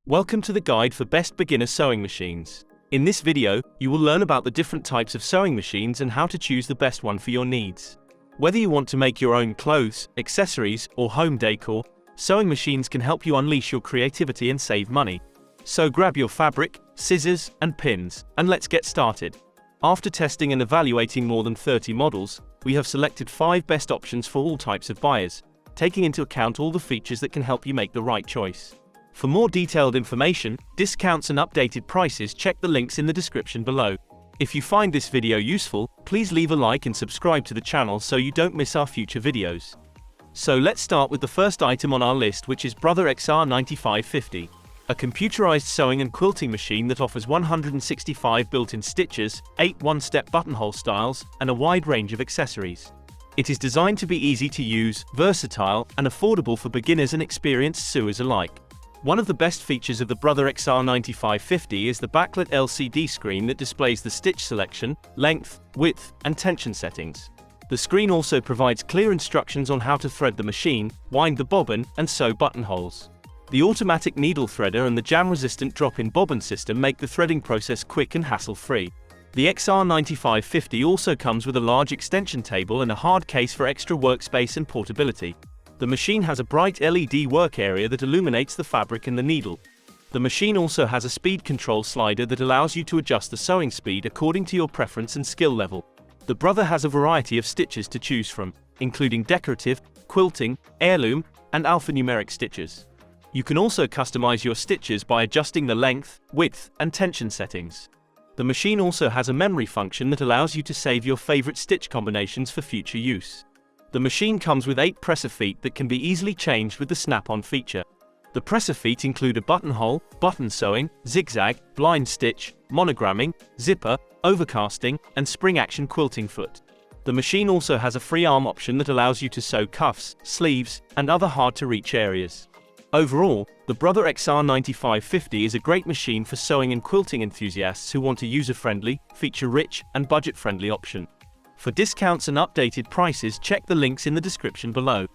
Welcome to the guide for best beginner sewing machines. In this video, you will learn about the different types of sewing machines and how to choose the best one for your needs. Whether you want to make your own clothes, accessories, or home decor, sewing machines can help you unleash your creativity and save money. So grab your fabric, scissors, and pins, and let's get started. After testing and evaluating more than 30 models, we have selected 5 best options for all types of buyers, taking into account all the features that can help you make the right choice. For more detailed information, discounts and updated prices, check the links in the description below. If you find this video useful, please leave a like and subscribe to the channel so you don't miss our future videos. So let's start with the first item on our list, which is Brother XR9550. A computerized sewing and quilting machine that offers 165 built-in stitches, 8 one-step buttonhole styles, and a wide range of accessories. It is designed to be easy to use, versatile, and affordable for beginners and experienced sewers alike. One of the best features of the Brother XR9550 is the backlit LCD screen that displays the stitch selection, length, width, and tension settings. The screen also provides clear instructions on how to thread the machine, wind the bobbin, and sew buttonholes. The automatic needle threader and the jam-resistant drop-in bobbin system make the threading process quick and hassle-free. The XR9550 also comes with a large extension table and a hard case for extra workspace and portability. The machine has a bright LED work area that illuminates the fabric and the needle. The machine also has a speed control slider that allows you to adjust the sewing speed according to your preference and skill level. The Brother has a variety of stitches to choose from, including decorative, quilting, heirloom, and alphanumeric stitches. You can also customize your stitches by adjusting the length, width, and tension settings. The machine also has a memory function that allows you to save your favorite stitch combinations for future use. The machine comes with 8 presser feet that can be easily changed with the snap-on feature. The presser feet include a buttonhole, button sewing, zigzag, blind stitch, monogramming, zipper, overcasting, and spring-action quilting foot. The machine also has a free arm option that allows you to sew cuffs, sleeves, and other hard-to-reach areas. Overall, the Brother XR9550 is a great machine for sewing and quilting enthusiasts who want a user-friendly, feature-rich, and budget-friendly option. For discounts and updated prices, check the links in the description below.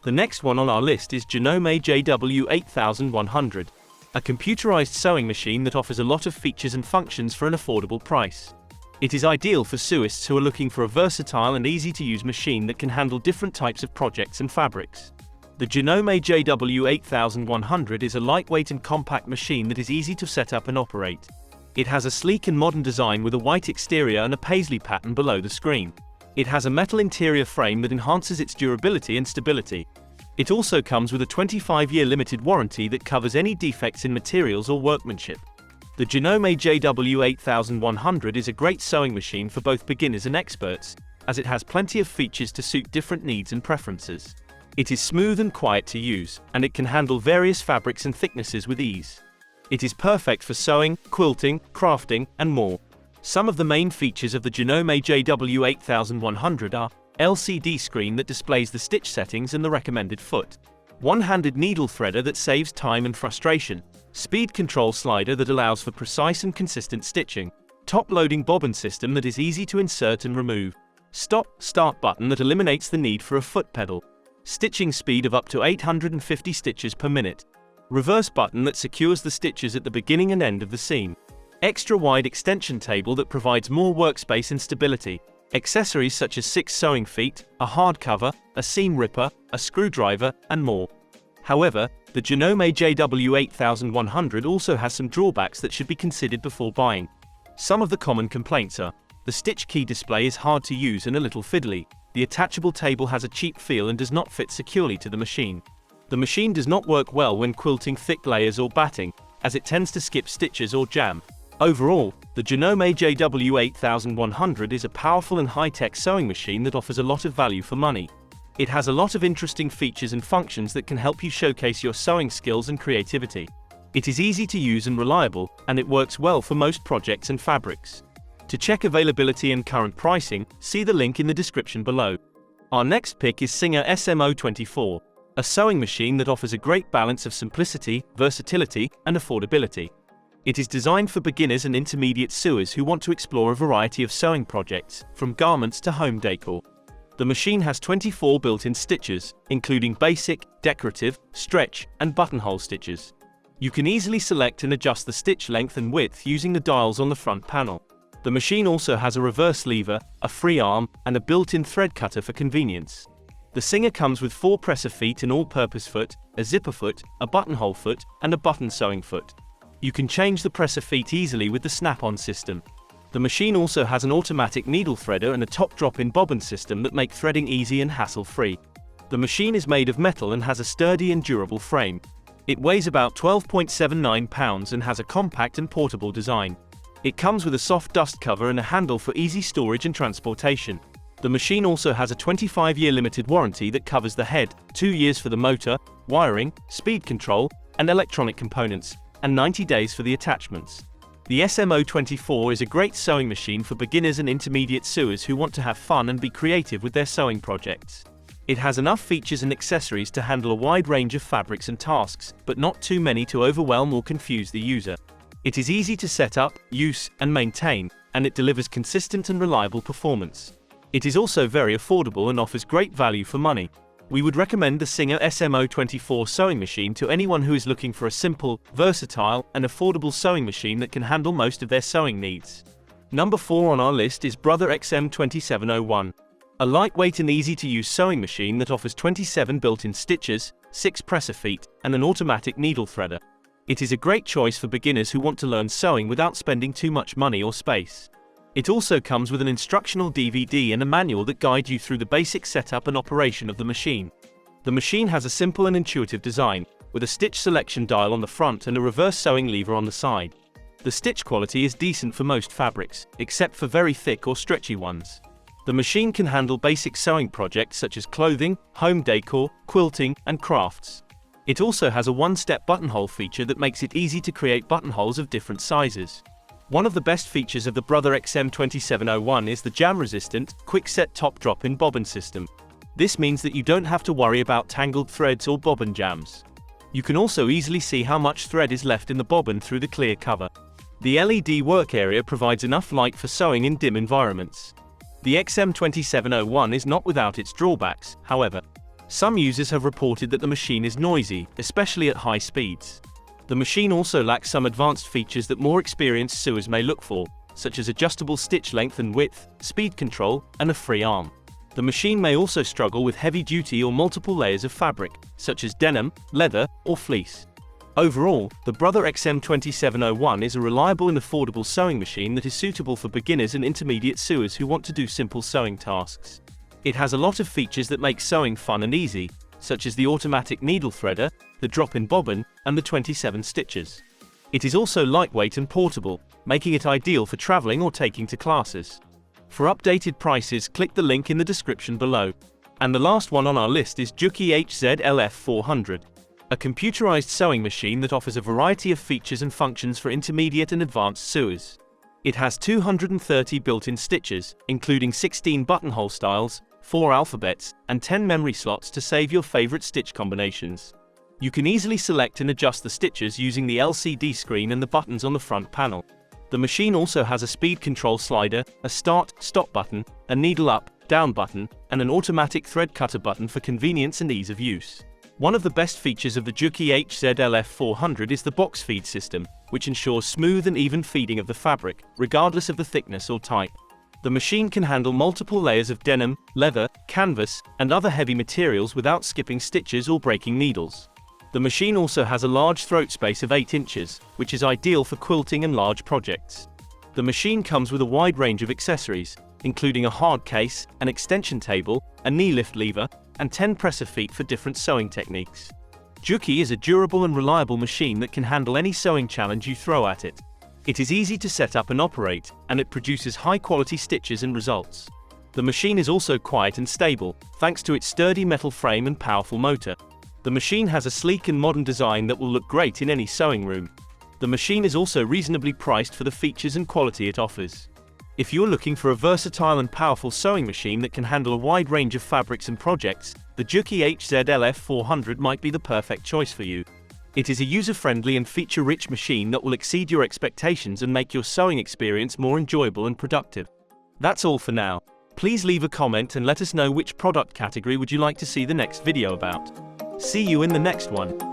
The next one on our list is Janome JW8100, a computerized sewing machine that offers a lot of features and functions for an affordable price. It is ideal for sewists who are looking for a versatile and easy-to-use machine that can handle different types of projects and fabrics. The Janome JW8100 is a lightweight and compact machine that is easy to set up and operate. It has a sleek and modern design with a white exterior and a paisley pattern below the screen. It has a metal interior frame that enhances its durability and stability. It also comes with a 25-year limited warranty that covers any defects in materials or workmanship. The Janome JW8100 is a great sewing machine for both beginners and experts, as it has plenty of features to suit different needs and preferences. It is smooth and quiet to use, and it can handle various fabrics and thicknesses with ease. It is perfect for sewing, quilting, crafting, and more. Some of the main features of the Janome JW8100 are LCD screen that displays the stitch settings and the recommended foot, one-handed needle threader that saves time and frustration, speed control slider that allows for precise and consistent stitching, top-loading bobbin system that is easy to insert and remove, stop-start button that eliminates the need for a foot pedal, stitching speed of up to 850 stitches per minute, reverse button that secures the stitches at the beginning and end of the seam, extra wide extension table that provides more workspace and stability, accessories such as 6 sewing feet, a hard cover, a seam ripper, a screwdriver, and more. However, the Janome JW8100 also has some drawbacks that should be considered before buying. Some of the common complaints are: the stitch key display is hard to use and a little fiddly, the attachable table has a cheap feel and does not fit securely to the machine. The machine does not work well when quilting thick layers or batting, as it tends to skip stitches or jam. Overall, the Janome JW8100 is a powerful and high-tech sewing machine that offers a lot of value for money. It has a lot of interesting features and functions that can help you showcase your sewing skills and creativity. It is easy to use and reliable, and it works well for most projects and fabrics. To check availability and current pricing, see the link in the description below. Our next pick is Singer SM024. A sewing machine that offers a great balance of simplicity, versatility, and affordability. It is designed for beginners and intermediate sewers who want to explore a variety of sewing projects, from garments to home decor. The machine has 24 built-in stitches, including basic, decorative, stretch, and buttonhole stitches. You can easily select and adjust the stitch length and width using the dials on the front panel. The machine also has a reverse lever, a free arm, and a built-in thread cutter for convenience. The Singer comes with 4 presser feet, an all-purpose foot, a zipper foot, a buttonhole foot, and a button sewing foot. You can change the presser feet easily with the snap-on system. The machine also has an automatic needle threader and a top drop-in bobbin system that make threading easy and hassle-free. The machine is made of metal and has a sturdy and durable frame. It weighs about 12.79 pounds and has a compact and portable design. It comes with a soft dust cover and a handle for easy storage and transportation. The machine also has a 25-year limited warranty that covers the head, 2 years for the motor, wiring, speed control, and electronic components, and 90 days for the attachments. The SM024 is a great sewing machine for beginners and intermediate sewers who want to have fun and be creative with their sewing projects. It has enough features and accessories to handle a wide range of fabrics and tasks, but not too many to overwhelm or confuse the user. It is easy to set up, use, and maintain, and it delivers consistent and reliable performance. It is also very affordable and offers great value for money. We would recommend the Singer SM024 sewing machine to anyone who is looking for a simple, versatile, and affordable sewing machine that can handle most of their sewing needs. Number 4 on our list is Brother XM2701. A lightweight and easy-to-use sewing machine that offers 27 built-in stitches, 6 presser feet, and an automatic needle threader. It is a great choice for beginners who want to learn sewing without spending too much money or space. It also comes with an instructional DVD and a manual that guide you through the basic setup and operation of the machine. The machine has a simple and intuitive design, with a stitch selection dial on the front and a reverse sewing lever on the side. The stitch quality is decent for most fabrics, except for very thick or stretchy ones. The machine can handle basic sewing projects such as clothing, home decor, quilting, and crafts. It also has a one-step buttonhole feature that makes it easy to create buttonholes of different sizes. One of the best features of the Brother XM2701 is the jam-resistant, quick-set top drop-in bobbin system. This means that you don't have to worry about tangled threads or bobbin jams. You can also easily see how much thread is left in the bobbin through the clear cover. The LED work area provides enough light for sewing in dim environments. The XM2701 is not without its drawbacks, however. Some users have reported that the machine is noisy, especially at high speeds. The machine also lacks some advanced features that more experienced sewers may look for, such as adjustable stitch length and width, speed control, and a free arm. The machine may also struggle with heavy-duty or multiple layers of fabric, such as denim, leather, or fleece. Overall, the Brother XM2701 is a reliable and affordable sewing machine that is suitable for beginners and intermediate sewers who want to do simple sewing tasks. It has a lot of features that make sewing fun and easy, such as the automatic needle threader, the drop-in bobbin, and the 27 stitches. It is also lightweight and portable, making it ideal for traveling or taking to classes. For updated prices, click the link in the description below. And the last one on our list is Juki HZ-LF400, a computerized sewing machine that offers a variety of features and functions for intermediate and advanced sewers. It has 230 built-in stitches, including 16 buttonhole styles, 4 alphabets, and 10 memory slots to save your favorite stitch combinations. You can easily select and adjust the stitches using the LCD screen and the buttons on the front panel. The machine also has a speed control slider, a start/stop button, a needle up/down button, and an automatic thread cutter button for convenience and ease of use. One of the best features of the Juki HZ-LF400 is the box feed system, which ensures smooth and even feeding of the fabric, regardless of the thickness or type. The machine can handle multiple layers of denim, leather, canvas, and other heavy materials without skipping stitches or breaking needles. The machine also has a large throat space of 8 inches, which is ideal for quilting and large projects. The machine comes with a wide range of accessories, including a hard case, an extension table, a knee lift lever, and 10 presser feet for different sewing techniques. Juki is a durable and reliable machine that can handle any sewing challenge you throw at it. It is easy to set up and operate, and it produces high-quality stitches and results. The machine is also quiet and stable, thanks to its sturdy metal frame and powerful motor. The machine has a sleek and modern design that will look great in any sewing room. The machine is also reasonably priced for the features and quality it offers. If you're looking for a versatile and powerful sewing machine that can handle a wide range of fabrics and projects, the Juki HZ-LF400 might be the perfect choice for you. It is a user-friendly and feature-rich machine that will exceed your expectations and make your sewing experience more enjoyable and productive. That's all for now. Please leave a comment and let us know which product category would you like to see the next video about. See you in the next one.